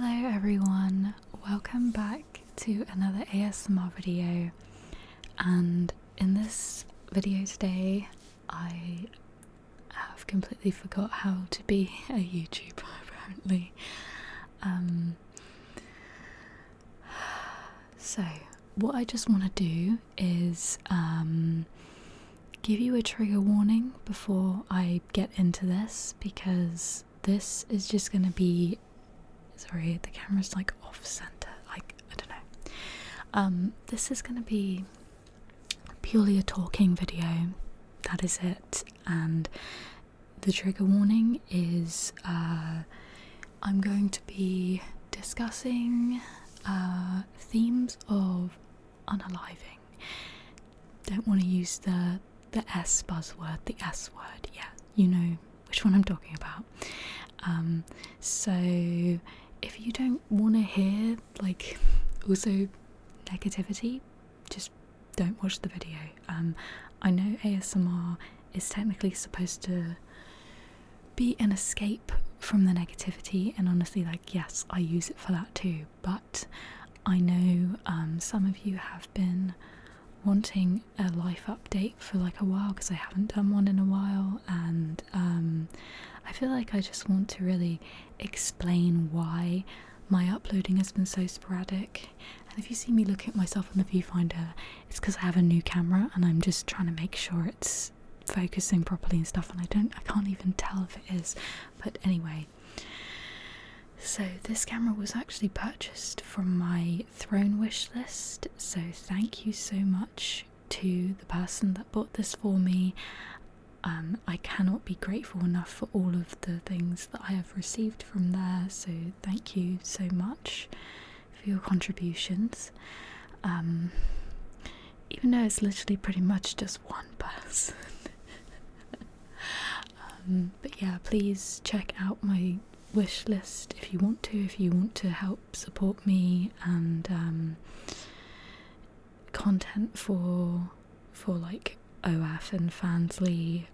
Hello everyone, welcome back to another ASMR video, and in this video today I have completely forgot how to be a YouTuber apparently. So what I just want to do is give you a trigger warning before I get into this, because this is just going to be, sorry, the camera's like off center, like I don't know. This is going to be purely a talking video, that is it. And the trigger warning is I'm going to be discussing themes of unaliving. Don't want to use the S buzzword, the S word. Yeah, you know which one I'm talking about. So if you don't want to hear like also negativity, just don't watch the video. I know ASMR is technically supposed to be an escape from the negativity, and honestly, like, yes, I use it for that too, but I know some of you have been wanting a life update for like a while, because I haven't done one in a while, and I feel like I just want to really explain why my uploading has been so sporadic. And if you see me looking at myself in the viewfinder, it's because I have a new camera and I'm just trying to make sure it's focusing properly and stuff, and I can't even tell if it is. But anyway, so this camera was actually purchased from my throne wish list, so thank you so much to the person that bought this for me. I cannot be grateful enough for all of the things that I have received from there, so thank you so much for your contributions. Even though it's literally pretty much just one person. But yeah, please check out my wish list if you want to help support me and content for like OF and Fansly,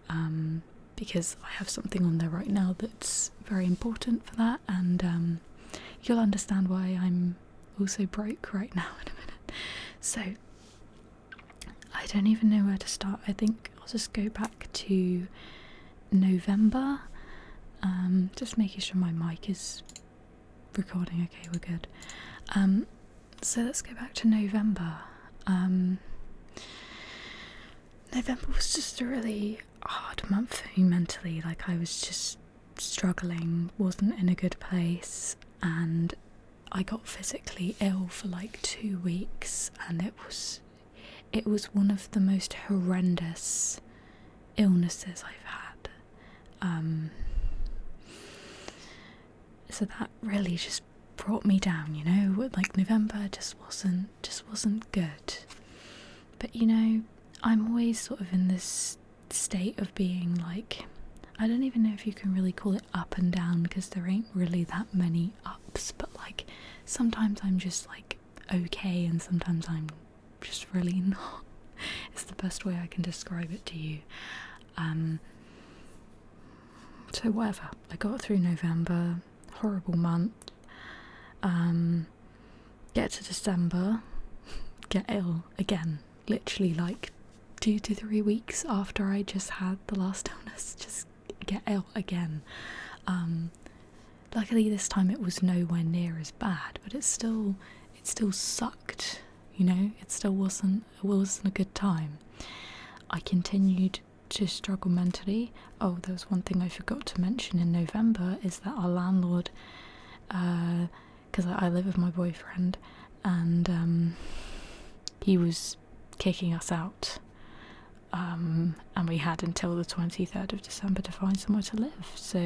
because I have something on there right now that's very important for that, and you'll understand why I'm also broke right now in a minute. So I don't even know where to start. I think I'll just go back to November, just making sure my mic is recording. Okay, we're good. So let's go back to November. November was just a really hard month for me mentally. Like, I was just struggling, wasn't in a good place, and I got physically ill for like 2 weeks, and it was one of the most horrendous illnesses I've had. So that really just brought me down, you know. Like, November just wasn't good. But you know, I'm always sort of in this state of being like, I don't even know if you can really call it up and down, because there ain't really that many ups, but like sometimes I'm just like okay, and sometimes I'm just really not. It's the best way I can describe it to you. So whatever, I got through November, horrible month. Get to December, get ill again, literally like 2 to 3 weeks after I just had the last illness, just get ill again. Luckily this time it was nowhere near as bad, but it still sucked, you know. It still wasn't a good time. I continued to struggle mentally. Oh, there was one thing I forgot to mention in November, is that our landlord, because I live with my boyfriend, and he was kicking us out, and we had until the 23rd of December to find somewhere to live. So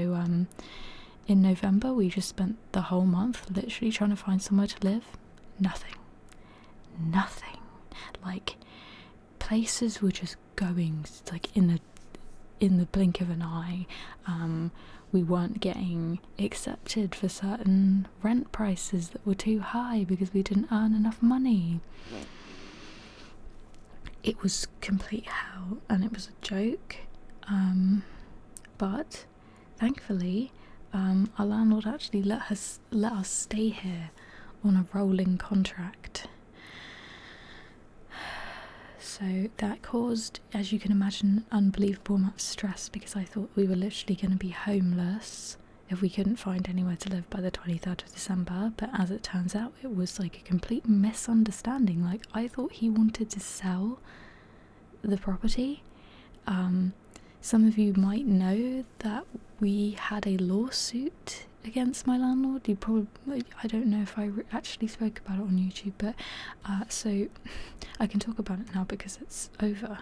in November we just spent the whole month literally trying to find somewhere to live. Nothing. Like, places were just going like in the blink of an eye. We weren't getting accepted for certain rent prices that were too high because we didn't earn enough money. It was complete hell, and it was a joke. But thankfully our landlord actually let us stay here on a rolling contract. So that caused, as you can imagine, unbelievable amount of stress, because I thought we were literally going to be homeless if we couldn't find anywhere to live by the 23rd of December. But as it turns out, it was like a complete misunderstanding. Like, I thought he wanted to sell the property. Some of you might know that we had a lawsuit against my landlord. You probably, I don't know if I actually spoke about it on YouTube, but so I can talk about it now because it's over.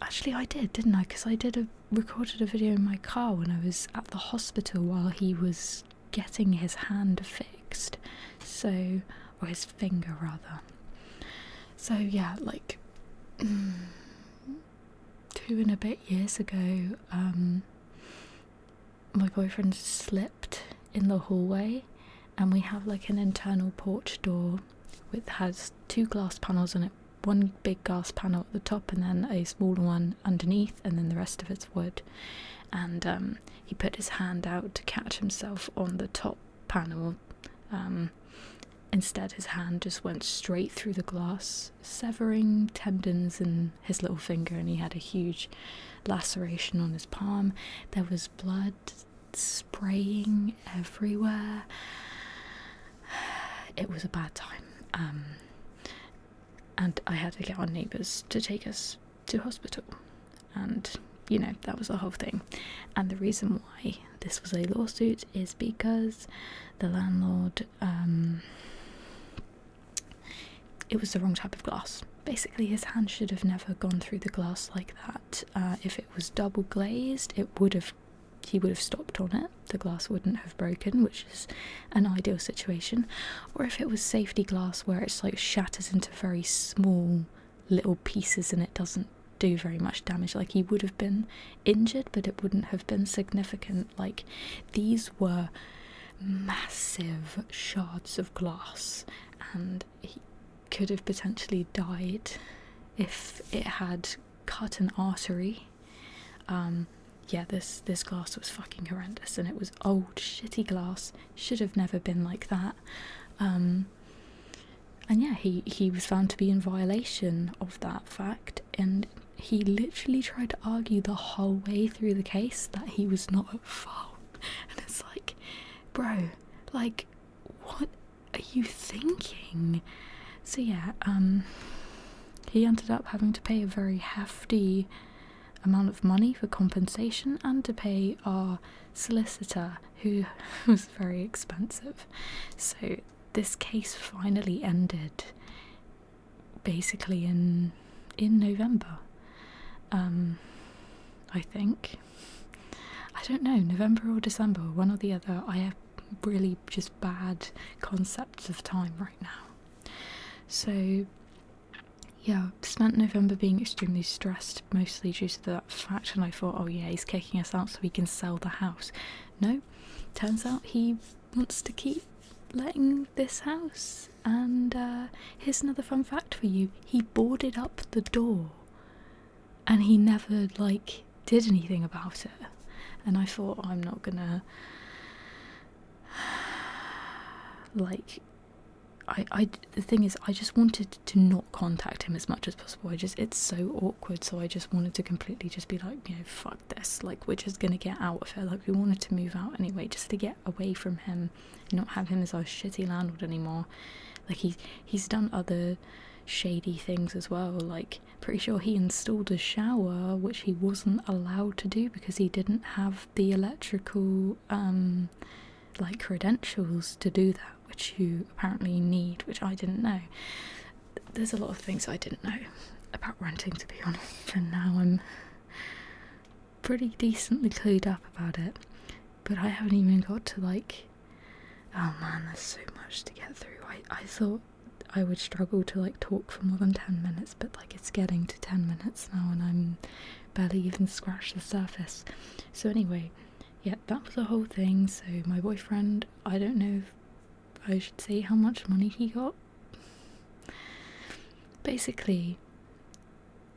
Actually, I did, didn't I? Because I recorded a video in my car when I was at the hospital while he was getting his hand fixed. So, or his finger rather. So yeah, like 2 and a bit years ago, my boyfriend slipped in the hallway, and we have like an internal porch door which has 2 glass panels on it, one big glass panel at the top and then a smaller one underneath, and then the rest of it's wood. And he put his hand out to catch himself on the top panel. Instead, his hand just went straight through the glass, severing tendons in his little finger, and he had a huge laceration on his palm. There was blood spraying everywhere. It was a bad time. And I had to get our neighbours to take us to hospital. And, you know, that was the whole thing. And the reason why this was a lawsuit is because the landlord, it was the wrong type of glass. Basically, his hand should have never gone through the glass like that. If it was double glazed, he would have stopped on it. The glass wouldn't have broken, which is an ideal situation. Or if it was safety glass, where it's like shatters into very small little pieces and it doesn't do very much damage. Like, he would have been injured, but it wouldn't have been significant. Like, these were massive shards of glass, and he could have potentially died if it had cut an artery. Yeah, this glass was fucking horrendous, and it was old, shitty glass. Should have never been like that. And yeah, he was found to be in violation of that fact, and he literally tried to argue the whole way through the case that he was not at fault. And it's like, bro, like, what are you thinking? So yeah, he ended up having to pay a very hefty amount of money for compensation, and to pay our solicitor, who was very expensive. So this case finally ended basically in November, I think. I don't know, November or December, one or the other. I have really just bad concepts of time right now. So yeah, spent November being extremely stressed, mostly due to that fact, and I thought, oh yeah, he's kicking us out so we can sell the house. No, turns out he wants to keep letting this house. And here's another fun fact for you: he boarded up the door, and he never like did anything about it. And I thought, I'm not gonna like, the thing is, I just wanted to not contact him as much as possible. It's so awkward, so I just wanted to completely just be like, you know, fuck this, like, we're just gonna get out of it. Like, we wanted to move out anyway, just to get away from him, not have him as our shitty landlord anymore. Like, he's done other shady things as well. Like, pretty sure he installed a shower, which he wasn't allowed to do because he didn't have the electrical like credentials to do that, which you apparently need, which I didn't know. There's a lot of things I didn't know about renting, to be honest, and now I'm pretty decently clued up about it. But I haven't even got to, like, oh man, there's so much to get through. I thought I would struggle to like talk for more than 10 minutes, but like it's getting to 10 minutes now and I'm barely even scratched the surface. So anyway, yeah, that was the whole thing. So my boyfriend, I don't know if I should say how much money he got. Basically,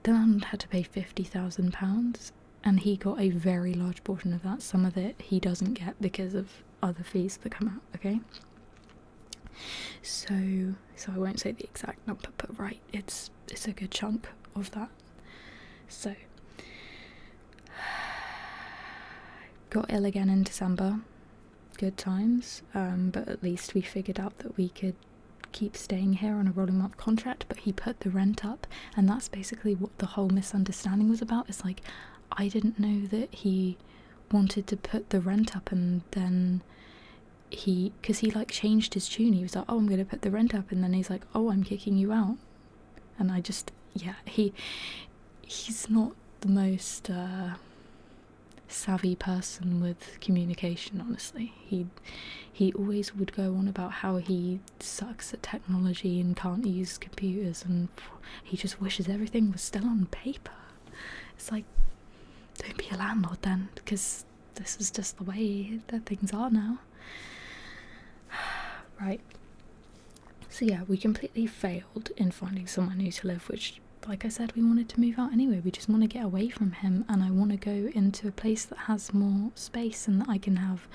the landlord had to pay £50,000, and he got a very large portion of that. Some of it he doesn't get because of other fees that come out, okay? So I won't say the exact number, but right, it's a good chunk of that. So got ill again in December. Good times, but at least we figured out that we could keep staying here on a rolling month contract, but he put the rent up, and that's basically what the whole misunderstanding was about. It's like, I didn't know that he wanted to put the rent up, and then because he like changed his tune. He was like, oh, I'm gonna put the rent up, and then he's like, oh, I'm kicking you out. And I just, yeah, he's not the most savvy person with communication, honestly. He always would go on about how he sucks at technology and can't use computers, and he just wishes everything was still on paper. It's like, don't be a landlord then, because this is just the way that things are now. Right. So yeah, we completely failed in finding somewhere new to live, which, like I said, we wanted to move out anyway. We just want to get away from him, and I want to go into a place that has more space and that I can have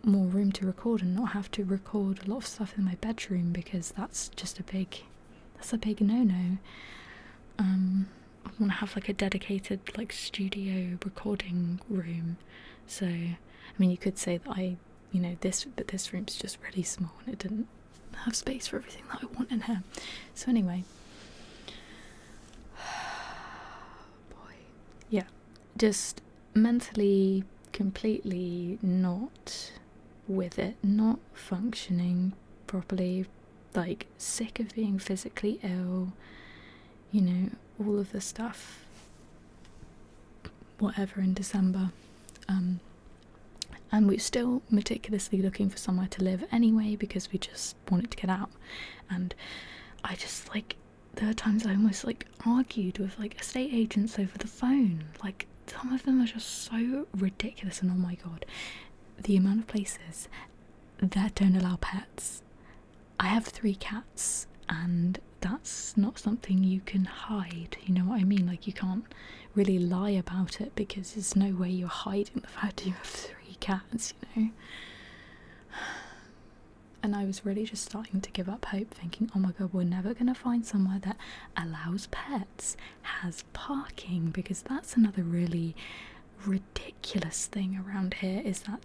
more room to record and not have to record a lot of stuff in my bedroom, because that's a big no-no. I want to have like a dedicated like studio recording room. So I mean, you could say that this room's just really small and it didn't have space for everything that I want in here. So anyway, boy, yeah, just mentally completely not with it, not functioning properly, like sick of being physically ill, all of the stuff, whatever, in December. And we're still meticulously looking for somewhere to live anyway, because we just wanted to get out. And I just, like, there are times I almost like argued with like estate agents over the phone. Like, some of them are just so ridiculous, and oh my god, the amount of places that don't allow pets. I have 3 cats, and that's not something you can hide, you know what I mean? Like, you can't really lie about it, because there's no way you're hiding the fact you have 3 cats, And I was really just starting to give up hope, thinking, oh my god, we're never going to find somewhere that allows pets, has parking, because that's another really ridiculous thing around here, is that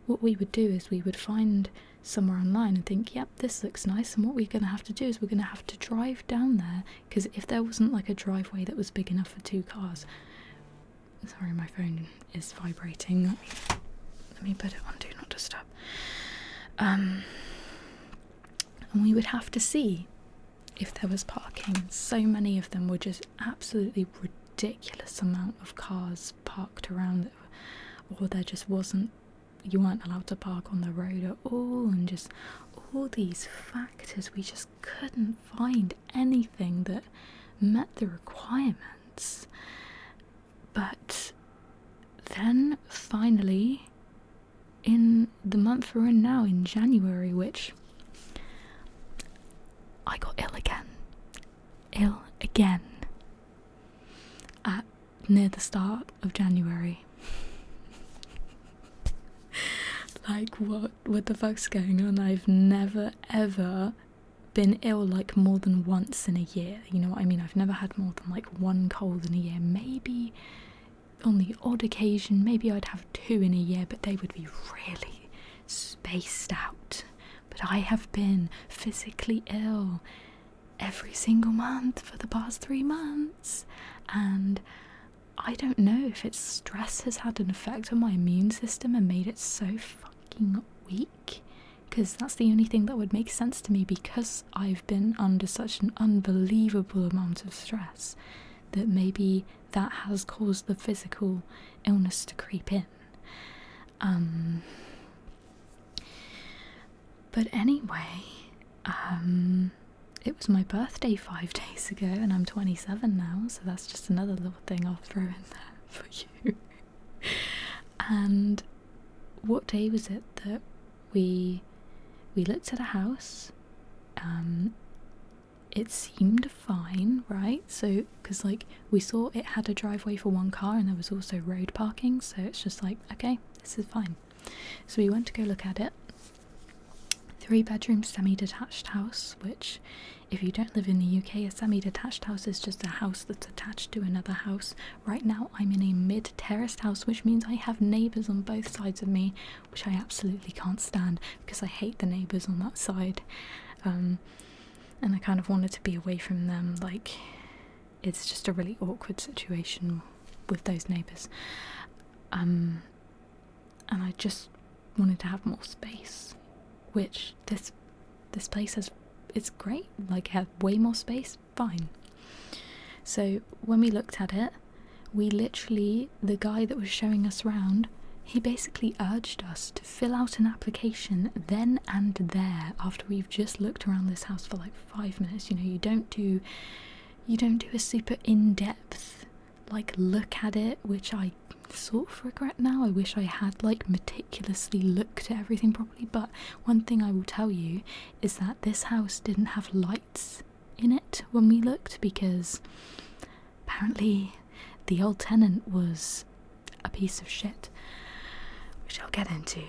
what we would do is we would find somewhere online and think, yep, this looks nice, and what we're going to have to do is we're going to have to drive down there, because if there wasn't like a driveway that was big enough for 2 cars, sorry, my phone is vibrating, let me put it on do not disturb. And we would have to see if there was parking. So many of them were just absolutely ridiculous amount of cars parked around, or there just wasn't, you weren't allowed to park on the road at all, and just all these factors. We just couldn't find anything that met the requirements. But then finally, in the month we're in now, in January, which I got ill again at near the start of January. Like, what the fuck's going on? I've never ever been ill like more than once in a year, you know what I mean? I've never had more than like 1 cold in a year. Maybe on the odd occasion, maybe I'd have 2 in a year, but they would be really spaced out. But I have been physically ill every single month for the past 3 months, and I don't know if it's stress has had an effect on my immune system and made it so fucking weak, because that's the only thing that would make sense to me, because I've been under such an unbelievable amount of stress, that maybe that has caused the physical illness to creep in. But anyway, it was my birthday 5 days ago, and I'm 27 now, so that's just another little thing I'll throw in there for you. And what day was it that we looked at a house, it seemed fine, right? So, because like we saw it had a driveway for one car and there was also road parking, so it's just like, okay, this is fine. So we went to go look at it. 3-bedroom semi-detached house, which if you don't live in the UK, a semi-detached house is just a house that's attached to another house. Right now I'm in a mid-terraced house, which means I have neighbours on both sides of me, which I absolutely can't stand because I hate the neighbours on that side. And I kind of wanted to be away from them. Like, it's just a really awkward situation with those neighbours. And I just wanted to have more space, which this place has. It's great, like, it had way more space, fine. So when we looked at it, we literally, the guy that was showing us around, he basically urged us to fill out an application then and there after we've just looked around this house for like 5 minutes. You know, you don't do a super in-depth like look at it, which I sort of regret now. I wish I had like meticulously looked at everything properly. But one thing I will tell you is that this house didn't have lights in it when we looked, because apparently the old tenant was a piece of shit, which I'll get into.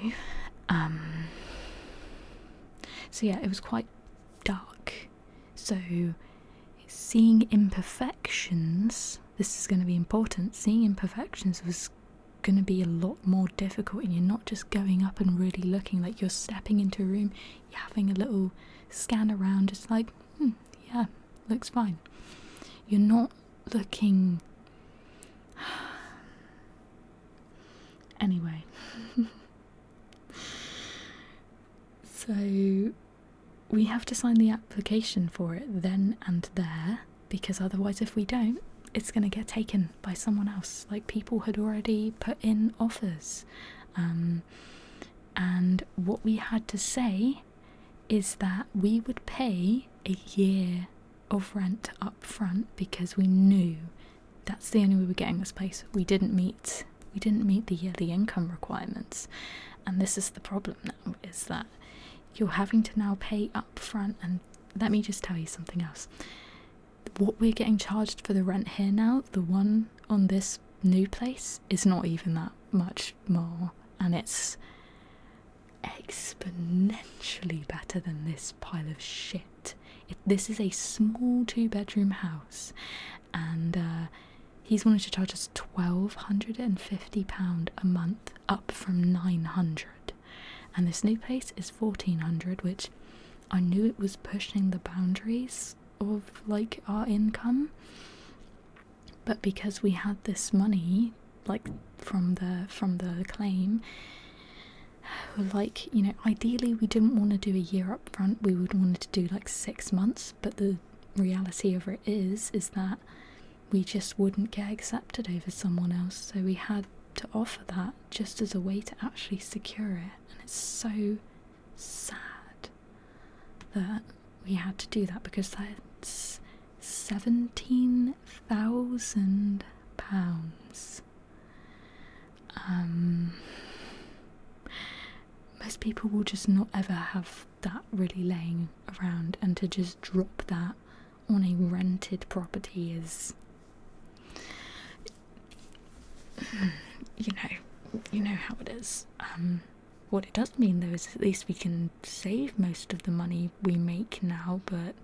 So yeah, it was quite dark, so seeing imperfections, this is going to be important, seeing imperfections was going to be a lot more difficult, and you're not just going up and really looking, like you're stepping into a room, you're having a little scan around, it's like, yeah, looks fine. You're not looking... Anyway. So we have to sign the application for it then and there, because otherwise if we don't, it's going to get taken by someone else. Like, people had already put in offers. And what we had to say is that we would pay a year of rent up front, because we knew that's the only way we're getting this place. We didn't meet the yearly income requirements. And this is the problem now, is that you're having to now pay up front. And let me just tell you something else. What we're getting charged for the rent here now, the one on this new place, is not even that much more, and it's exponentially better than this pile of shit. This is a small 2-bedroom house, and he's wanted to charge us £1,250 a month, up from £900, and this new place is £1,400, which I knew it was pushing the boundaries of like our income, but because we had this money like from the claim, like, you know, ideally we didn't want to do a year up front, we would want to do like 6 months, but the reality of it is that we just wouldn't get accepted over someone else, so we had to offer that just as a way to actually secure it. And it's so sad that we had to do that, because that's £17,000. Most people will just not ever have that really laying around, and to just drop that on a rented property is, you know how it is. What it does mean though is at least we can save most of the money we make now, but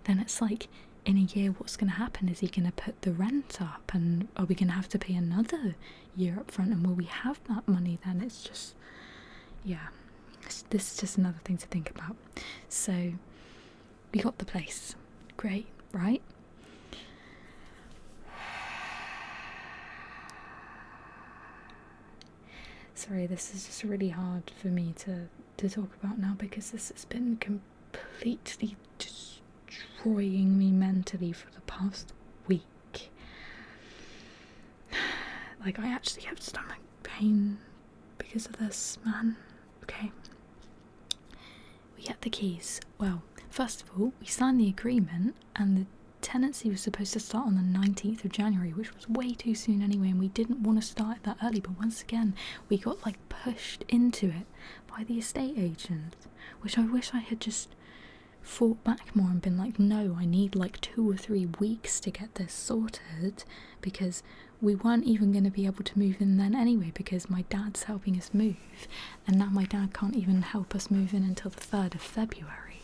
then it's like, in a year what's going to happen? Is he going to put the rent up, and are we going to have to pay another year up front, and will we have that money then? It's just, yeah, this is just another thing to think about. So we got the place, great, right? Sorry, this is just really hard for me to talk about now, because this has been completely destroying me mentally for the past week. Like, I actually have stomach pain because of this, man. Okay. We get the keys. Well, first of all, we signed the agreement, and the tenancy was supposed to start on the 19th of January, which was way too soon anyway, and we didn't want to start it that early, but once again we got pushed into it by the estate agent, which I wish I had just fought back more and been like, no, I need like 2 or 3 weeks to get this sorted, because we weren't even going to be able to move in then anyway, because my dad's helping us move, and now my dad can't even help us move in until the 3rd of February.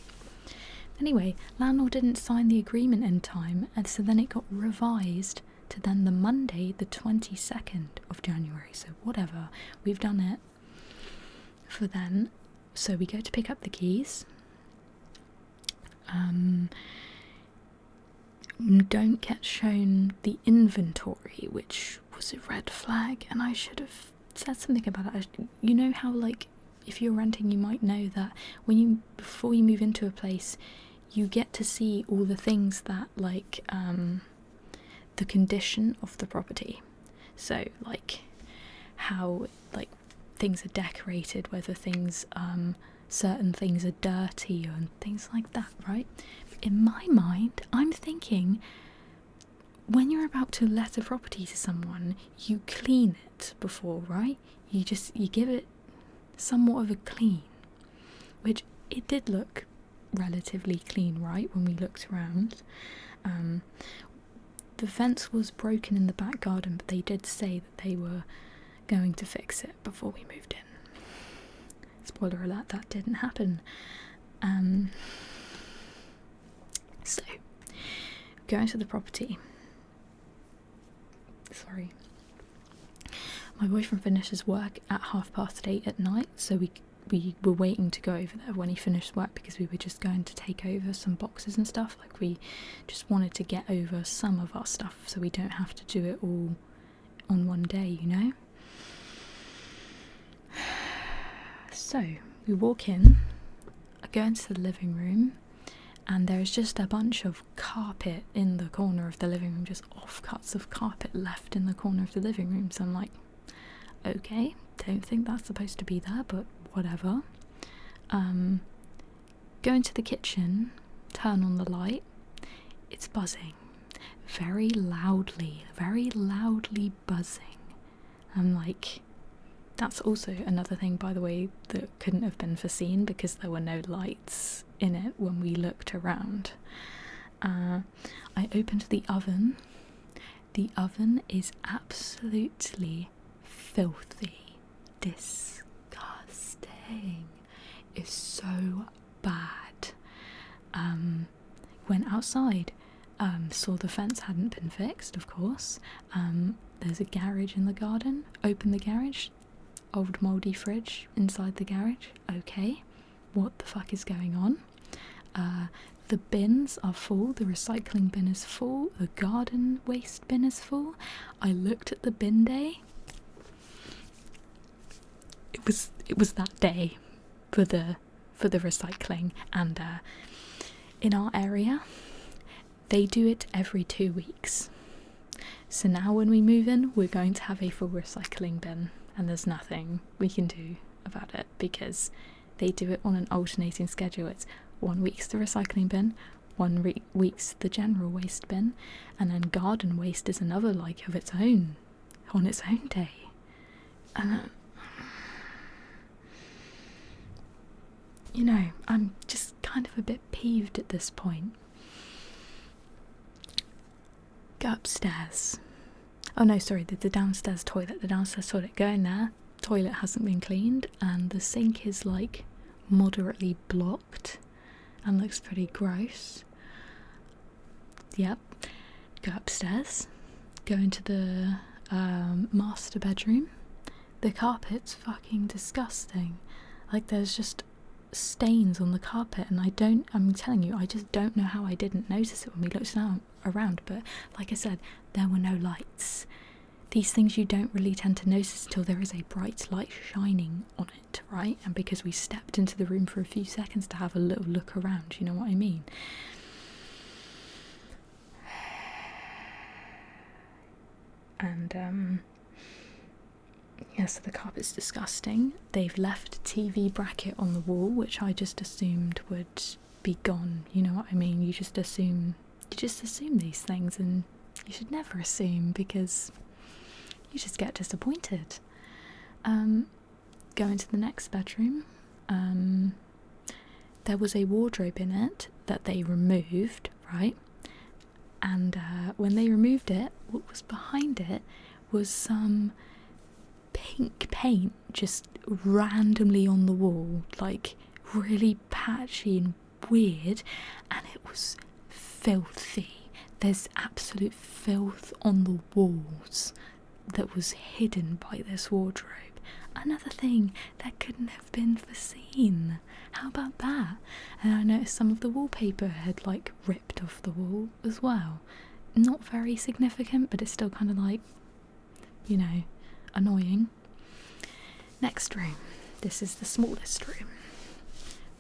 Anyway, landlord didn't sign the agreement in time, and so then it got revised to then the Monday, the 22nd of January. So whatever, we've done it for then. So we go to pick up the keys. Don't get shown the inventory, which was a red flag, and I should have said something about it. You know how, like, if you're renting, you might know that before you move into a place, you get to see all the things that, like, the condition of the property. So, like, how, like, things are decorated, whether things, certain things are dirty and things like that, right? In my mind, I'm thinking, when you're about to let a property to someone, you clean it before, right? You give it somewhat of a clean, which it did look relatively clean, right, when we looked around. The fence was broken in the back garden, but they did say that they were going to fix it before we moved in. Spoiler alert, that didn't happen. So, going to the property. Sorry. My boyfriend finishes work at 8:30 at night, so we were waiting to go over there when he finished work, because we were just going to take over some boxes and stuff. Like, we just wanted to get over some of our stuff so we don't have to do it all on one day, you know? So, we walk in, I go into the living room, and there's just a bunch of carpet in the corner of the living room, just offcuts of carpet left in the corner of the living room. So I'm like, okay, don't think that's supposed to be there, but whatever. Go into the kitchen, turn on the light, it's buzzing. Very loudly buzzing. I'm like, that's also another thing, by the way, that couldn't have been foreseen, because there were no lights in it when we looked around. I opened the oven. The oven is absolutely filthy. Disgusting. It's so bad. Went outside. Saw the fence hadn't been fixed, of course. There's a garage in the garden. Opened the garage. Old mouldy fridge inside the garage. Okay, what the fuck is going on? The bins are full. The recycling bin is full. The garden waste bin is full. I looked at the bin day. It was that day for the recycling, and in our area they do it every 2 weeks. So now when we move in, we're going to have a full recycling bin, and there's nothing we can do about it because they do it on an alternating schedule. It's 1 week's the recycling bin, 1 week's the general waste bin, and then garden waste is another, like, of its own, on its own day. And you know, I'm just kind of a bit peeved at this point. Go upstairs. Oh no, sorry, the downstairs toilet. The downstairs toilet. Go in there. Toilet hasn't been cleaned, and the sink is like moderately blocked and looks pretty gross. Yep. Go upstairs. Go into the master bedroom. The carpet's fucking disgusting. Like, there's just stains on the carpet, and I'm telling you, I just don't know how I didn't notice it when we looked around. But like I said, there were no lights. These things you don't really tend to notice until there is a bright light shining on it, right? And because we stepped into the room for a few seconds to have a little look around, you know what I mean? And yeah, so the carpet's disgusting. They've left a TV bracket on the wall, which I just assumed would be gone. You know what I mean? You just assume these things, and you should never assume, because you just get disappointed. Go into the next bedroom. there was a wardrobe in it that they removed, right? And when they removed it, what was behind it was some pink paint just randomly on the wall, like really patchy and weird, and it was filthy. There's absolute filth on the walls that was hidden by this wardrobe. Another thing that couldn't have been foreseen. How about that? And I noticed some of the wallpaper had like ripped off the wall as well. Not very significant, but it's still kind of like, you know, annoying. Next room. This is the smallest room.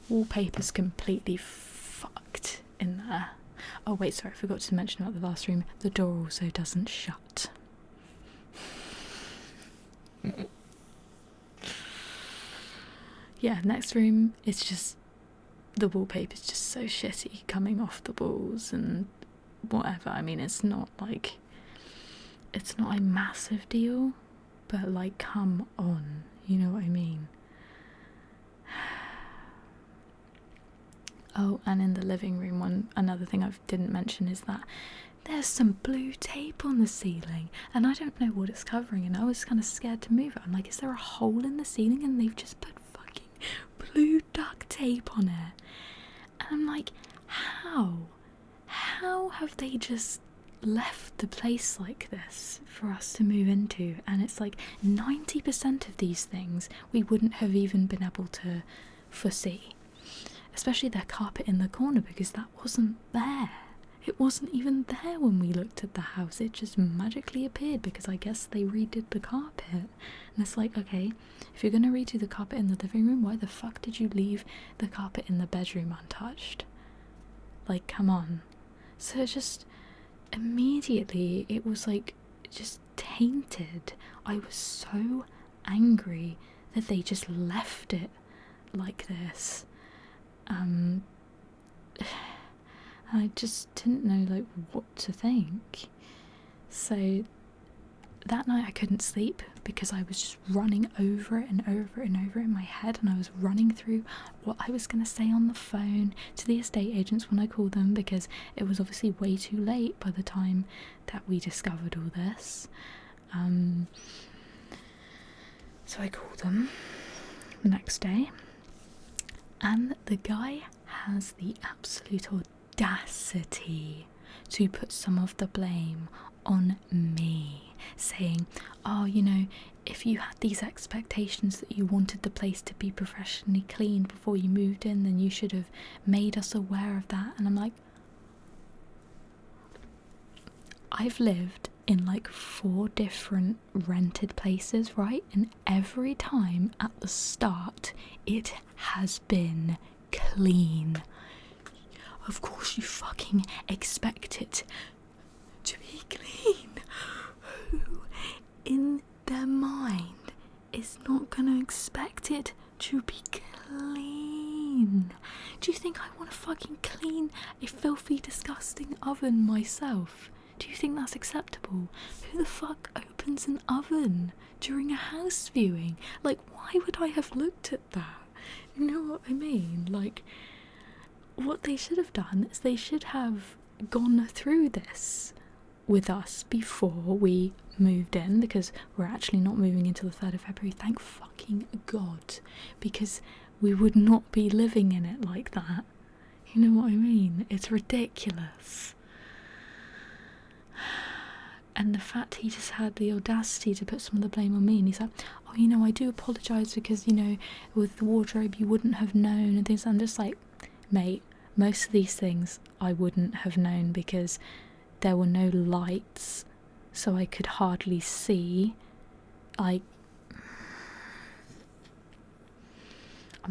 Wallpaper's completely fucked in there. Oh wait, sorry, I forgot to mention about the last room. The door also doesn't shut. Yeah, next room, it's just, the wallpaper's just so shitty coming off the walls and whatever. I mean, it's not like, it's not a massive deal, but like, come on, you know what I mean? Oh, and in the living room, another thing I didn't mention is that there's some blue tape on the ceiling, and I don't know what it's covering, and I was kind of scared to move it. I'm like, is there a hole in the ceiling and they've just put fucking blue duct tape on it? And I'm like, how have they just left the place like this for us to move into? And it's like 90% of these things we wouldn't have even been able to foresee, especially their carpet in the corner, because that wasn't there. It wasn't even there when we looked at the house. It just magically appeared because I guess they redid the carpet. And it's like, okay, if you're going to redo the carpet in the living room, why the fuck did you leave the carpet in the bedroom untouched? Like, come on. So it just, immediately, it was like, just tainted. I was so angry that they just left it like this. I just didn't know like what to think. So that night I couldn't sleep because I was just running over it and over it and over it in my head, and I was running through what I was going to say on the phone to the estate agents when I called them, because it was obviously way too late by the time that we discovered all this. So I called them the next day, and the guy has the absolute audacity to put some of the blame on me, saying, oh, you know, if you had these expectations that you wanted the place to be professionally cleaned before you moved in, then you should have made us aware of that. And I'm like, I've lived in like 4 different rented places, right? And every time at the start it has been clean. Of course you fucking expect it to be clean. Who in their mind is not gonna expect it to be clean? Do you think I want to fucking clean a filthy, disgusting oven myself? Do you think that's acceptable? Who the fuck opens an oven during a house viewing? Like, why would I have looked at that? You know what I mean? Like, what they should have done is they should have gone through this with us before we moved in, because we're actually not moving until the 3rd of February, thank fucking God, because we would not be living in it like that. You know what I mean? It's ridiculous. And the fact he just had the audacity to put some of the blame on me, and he's like, oh, you know, I do apologise because, you know, with the wardrobe you wouldn't have known and things. I'm just like, mate, most of these things I wouldn't have known because there were no lights, so I could hardly see. I'm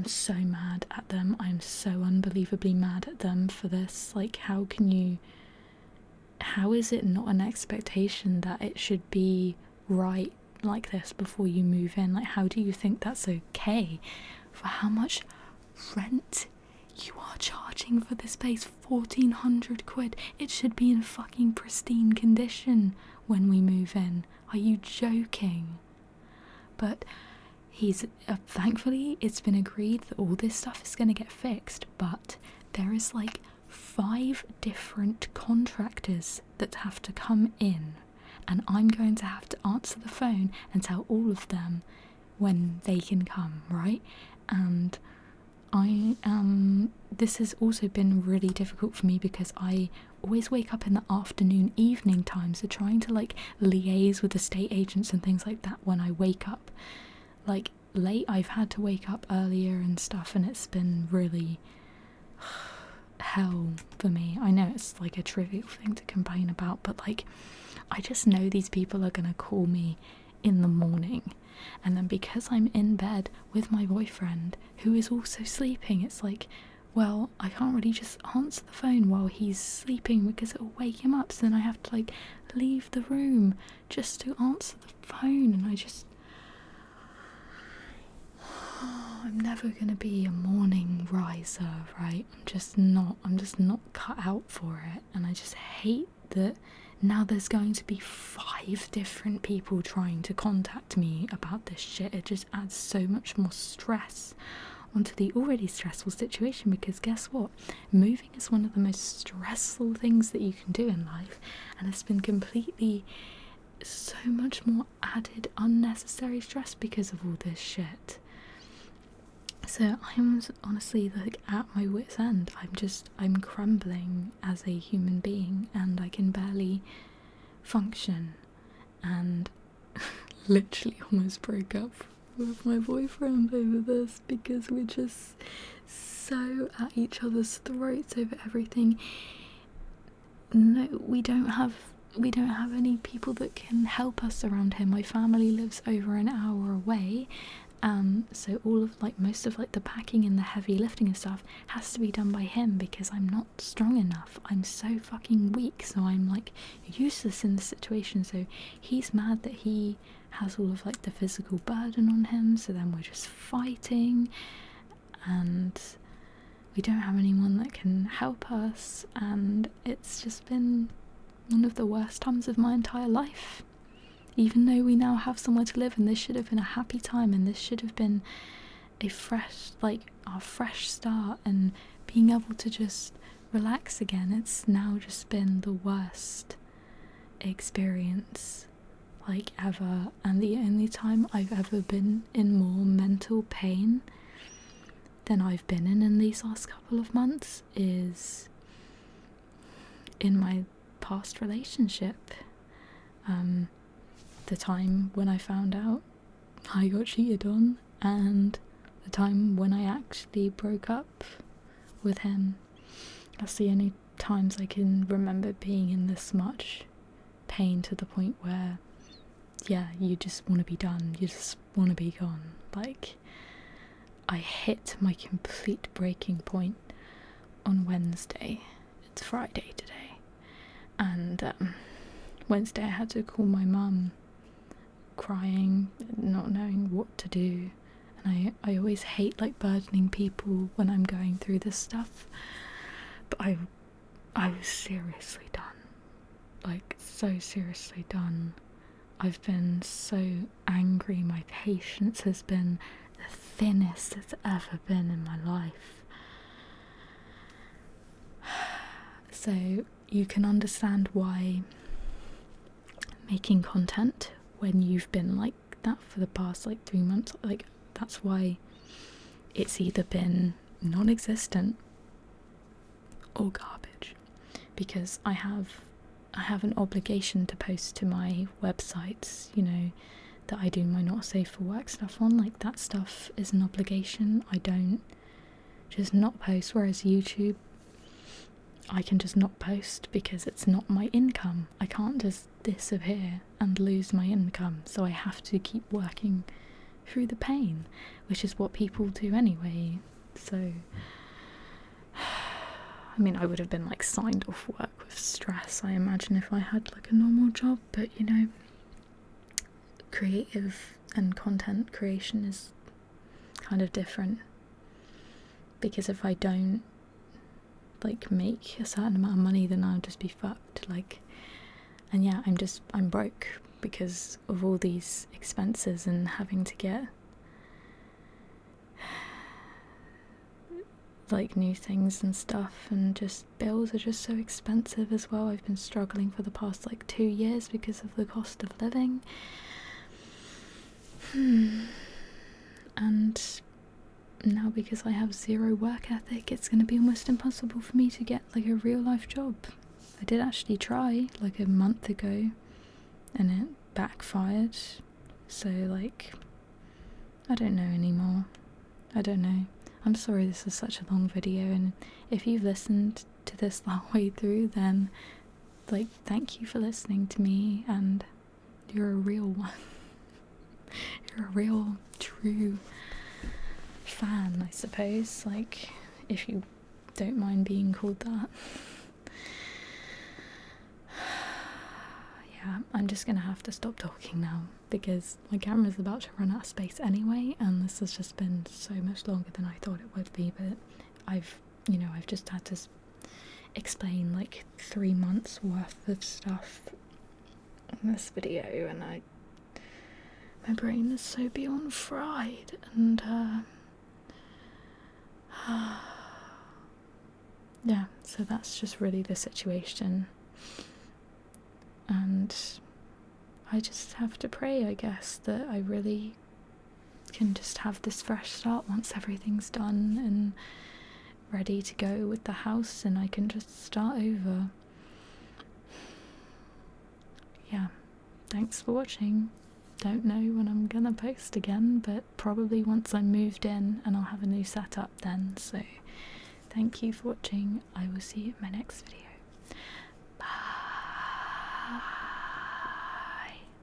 so mad at them. I'm so unbelievably mad at them for this. Like, how is it not an expectation that it should be right like this before you move in? Like, how do you think that's okay? For how much rent you are charging for this place? 1,400 quid. It should be in fucking pristine condition when we move in. Are you joking? But thankfully it's been agreed that all this stuff is going to get fixed, but there is like 5 different contractors that have to come in, and I'm going to have to answer the phone and tell all of them when they can come, right? And this has also been really difficult for me because I always wake up in the afternoon, evening time, so trying to like liaise with estate agents and things like that when I wake up like late. I've had to wake up earlier and stuff, and it's been really hell for me. I know it's like a trivial thing to complain about, but like I just know these people are gonna call me in the morning, and then because I'm in bed with my boyfriend who is also sleeping, it's like, well, I can't really just answer the phone while he's sleeping because it'll wake him up, so then I have to like leave the room just to answer the phone, and I'm never gonna be a morning riser, right? I'm just not cut out for it, and I just hate that now there's going to be 5 different people trying to contact me about this shit. It just adds so much more stress onto the already stressful situation, because guess what? Moving is one of the most stressful things that you can do in life, and it's been completely so much more added unnecessary stress because of all this shit. So I'm honestly like at my wit's end. I'm crumbling as a human being, and I can barely function, and literally almost broke up with my boyfriend over this because we're just so at each other's throats over everything. No, we don't have any people that can help us around here. My family lives over an hour away, so all of like most of like the packing and the heavy lifting and stuff has to be done by him because I'm not strong enough. I'm so fucking weak, so I'm like useless in the situation. So he's mad that he has all of like the physical burden on him, so then we're just fighting, and we don't have anyone that can help us, and it's just been one of the worst times of my entire life. Even though we now have somewhere to live, and this should have been a happy time, and this should have been a fresh, like our fresh start and being able to just relax again, it's now just been the worst experience like ever. And the only time I've ever been in more mental pain than I've been in these last couple of months is in my past relationship. The time when I found out I got cheated on, and the time when I actually broke up with him. That's the only times I can remember being in this much pain, to the point where, yeah, you just want to be done, you just want to be gone. Like, I hit my complete breaking point on Wednesday. It's Friday today, and Wednesday I had to call my mum, crying, not knowing what to do. And I always hate like burdening people when I'm going through this stuff, but I was seriously done, like so seriously done. I've been so angry, my patience has been the thinnest it's ever been in my life. So you can understand why making content when you've been like that for the past like 3 months, like that's why it's either been non-existent or garbage, because I have an obligation to post to my websites, you know, that I do my not safe for work stuff on. Like, that stuff is an obligation. I don't just not post, whereas YouTube, I can just not post because it's not my income. I can't just disappear and lose my income, so I have to keep working through the pain, which is what people do anyway. So I mean, I would have been like signed off work with stress, I imagine, if I had like a normal job, but you know, creative and content creation is kind of different, because if I don't like make a certain amount of money, then I'll just be fucked. Like, and yeah, I'm broke because of all these expenses and having to get like new things and stuff, and just bills are just so expensive as well. I've been struggling for the past like 2 years because of the cost of living. And now, because I have zero work ethic, it's going to be almost impossible for me to get like a real life job. I did actually try like a month ago and it backfired, so like I don't know anymore. I don't know. I'm sorry this is such a long video, and if you've listened to this the whole way through, then like thank you for listening to me, and you're a real one. You're a real true fan, I suppose, like, if you don't mind being called that. Yeah, I'm just gonna have to stop talking now because my camera's about to run out of space anyway, and this has just been so much longer than I thought it would be. But I've just had to explain like 3 months worth of stuff in this video, and my brain is so beyond fried, and yeah, so that's just really the situation. And I just have to pray, I guess, that I really can just have this fresh start once everything's done and ready to go with the house, and I can just start over. Yeah, thanks for watching. Don't know when I'm gonna post again, but probably once I'm moved in and I'll have a new setup then. So thank you for watching. I will see you in my next video. Bye.